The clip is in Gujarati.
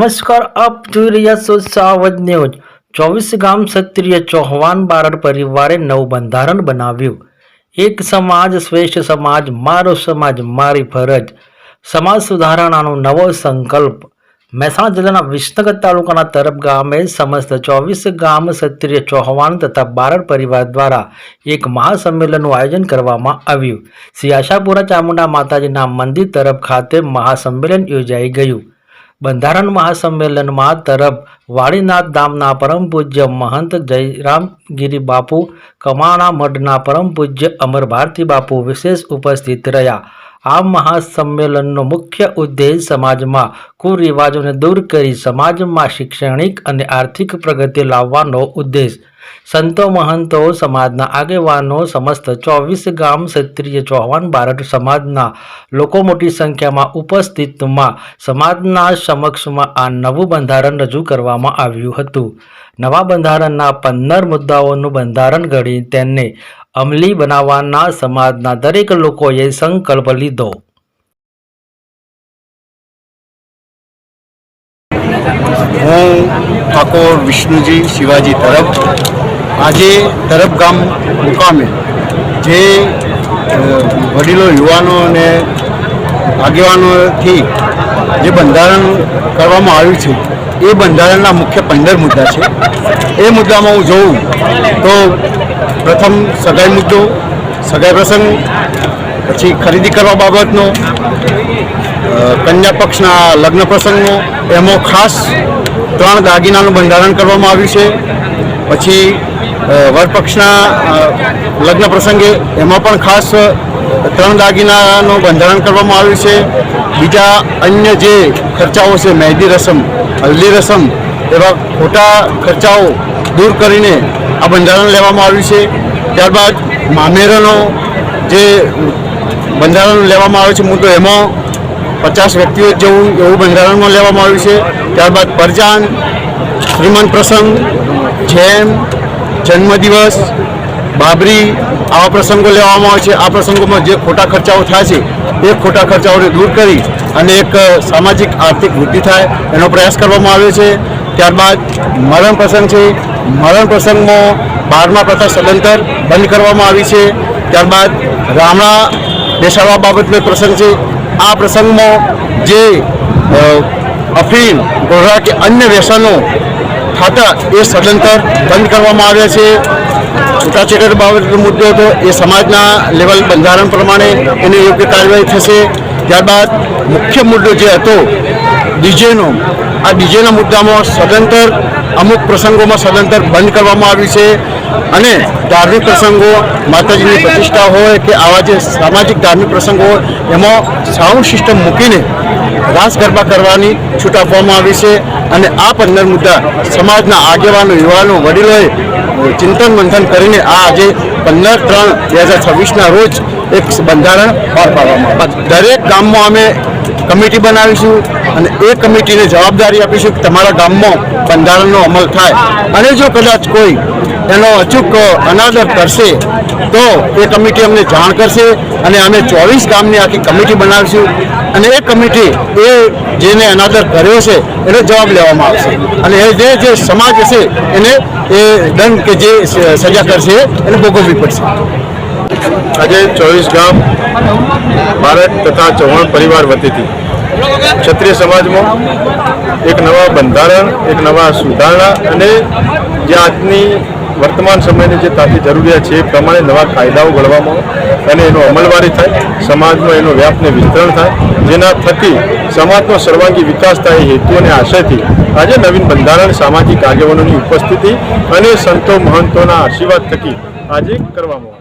નમસ્કાર, આપ જોઈ રહ્યા છો સાવજ ન્યૂઝ। 24 ગામ ક્ષત્રિય ચૌહાણ બારડ પરિવારે નવું બંધારણ બનાવ્યું। એક સમાજ શ્રેષ્ઠ સમાજ, મારો સમાજ મારી ફરજ। સમાજ સુધારણાનો નવો સંકલ્પ। મહેસાણા જિલ્લાના વિસનગર તાલુકાના તરફ ગામે સમસ્ત 24 ગામ ક્ષત્રિય ચૌહાણ તથા બારડ પરિવાર દ્વારા એક મહાસંમેલનનું આયોજન કરવામાં આવ્યું। શ્રી આશાપુરા ચામુંડા માતાજીના મંદિર તરફ ખાતે મહાસંમેલન યોજાઈ ગયું। બંધારણ મહાસંમેલનમાં તરફ વાડીનાથ ધામના પરમ પૂજ્ય મહંત જયરામગીરી બાપુ, કમાણા મઠના પરમ પૂજ્ય અમર ભારતી બાપુ વિશેષ ઉપસ્થિત રહ્યા। આ મહાસંમેલનનો મુખ્ય ઉદ્દેશ સમાજમાં કુરિવાજોને દૂર કરી સમાજમાં શૈક્ષણિક અને આર્થિક પ્રગતિ લાવવાનો ઉદ્દેશ। સંતો મહંતો, સમાજના આગેવાનો, સમસ્ત 24 ગામ ક્ષત્રિય ચૌહાણ બારડ સમાજના લોકો મોટી સંખ્યામાં ઉપસ્થિતમાં સમાજના સમક્ષમાં આ નવું બંધારણ રજૂ કરવામાં આવ્યું હતું। નવા બંધારણના 15 મુદ્દાઓનું બંધારણ ઘડી તેને અમલી બનાવવાના સમાજના દરેક લોકોએ સંકલ્પ લીધો। હું ઠાકોર વિષ્ણુજી શિવાજી તરફ આજે તરફ ગામ મુકામે જે વડીલો, યુવાનો અને આગેવાનોથી જે બંધારણ કરવામાં આવ્યું છે એ બંધારણના મુખ્ય 15 મુદ્દા છે। એ મુદ્દામાં હું જોઉં તો પ્રથમ સગાઈ મુદ્દો, સગાઈ પ્રસંગ, પછી ખરીદી કરવા બાબતનો, કન્યા પક્ષના લગ્ન પ્રસંગનો, એમાં ખાસ 3 દાગીનાનું બંધારણ કરવામાં આવ્યું છે। પછી વરપક્ષના લગ્ન પ્રસંગે એમાં પણ ખાસ 3 દાગીનાનું બંધારણ કરવામાં આવ્યું છે। બીજા અન્ય જે ખર્ચાઓ છે, મહેંદી રસમ, હલ્દી રસમ, એવા ખોટા ખર્ચાઓ દૂર કરીને આ બંધારણ લેવામાં આવ્યું છે। ત્યારબાદ મામેરાનો જે બંધારણ લેવામાં આવે છે મુદ્દો, એમાં 50 વ્યક્તિઓ જેવું એવું બંધારણમાં લેવામાં આવ્યું છે। ત્યારબાદ પરજાન, શ્રીમંત પ્રસંગ, જેમ, જન્મદિવસ, બાબરી, આવા પ્રસંગો લેવામાં આવે છે। આ પ્રસંગોમાં જે ખોટા ખર્ચાઓ થાય છે એ ખોટા ખર્ચાઓને દૂર કરી અને એક સામાજિક આર્થિક વૃદ્ધિ થાય એનો પ્રયાસ કરવામાં આવ્યો છે। ત્યારબાદ મરણ પ્રસંગ છે। મરણ પ્રસંગમાં 12મા પ્રથા સદંતર બંધ કરવામાં આવી છે। ત્યારબાદ રામણા બેસાડવા બાબતનો પ્રસંગ છે। આ પ્રસંગમાં જે અફીણ, ગોળા કે અન્ય વ્યસનો થતા એ સદંતર બંધ કરવામાં આવ્યા છે। છૂટાછેડા બાબતનો મુદ્દો હતો એ સમાજના લેવલ બંધારણ પ્રમાણે એની યોગ્ય કાર્યવાહી થશે। ત્યારબાદ મુખ્ય મુદ્દો જે હતો ડીજેનો, આ ડીજેના મુદ્દામાં સદંતર અમુક પ્રસંગોમાં સદંતર બંધ કરવામાં આવ્યું છે અને ધાર્મિક પ્રસંગો, માતાજીની પ્રતિષ્ઠા હોય કે આવા જે સામાજિક ધાર્મિક પ્રસંગો હોય એમાં સાઉન્ડ સિસ્ટમ મૂકીને રાસ ગરબા કરવાની છૂટ આપવામાં આવી છે। અને આ 15 મુદ્દા સમાજના આગેવાનો, યુવાનો, વડીલોએ ચિંતન મંથન કરીને આ આજે 15/3/2026ના રોજ એક બંધારણ બહાર પાડવામાં આવ્યું। દરેક ગામમાં અમે કમિટી બનાવીશું અને એ કમિટીને જવાબદારી આપીશું કે તમારા ગામમાં બંધારણનો અમલ થાય અને જો કદાચ કોઈ એનો અચૂક અનાદર કરશે તો એ કમિટી અમને જાણ કરશે અને અમે 24 ગામની આખી કમિટી બનાવીશું અને એ કમિટી એ જેને અનાદર કર્યો છે એનો જવાબ લેવામાં આવશે અને એ જે સમાજ હશે એને એ દંડ કે જે સજા કરશે એને ભોગવવી પડશે। આજે 24 ગામ બારડ તથા ચૌહાણ પરિવાર વતીથી ક્ષત્રિય સમાજમાં એક નવા બંધારણ, એક નવા સુધારણા અને જે આજની વર્તમાન સમયની જે તાતી જરૂરિયાત છે એ પ્રમાણે નવા કાયદાઓ ઘડવામાં અને એનો અમલવારી થાય, સમાજમાં એનો વ્યાપને વિસ્તરણ થાય, જેના થકી સમાજનો સર્વાંગી વિકાસ થાય એ હેતુ અને આશયથી આજે નવીન બંધારણ સામાજિક આગેવાનોની ઉપસ્થિતિ અને સંતો મહંતોના આશીર્વાદ થકી આજે કરવામાં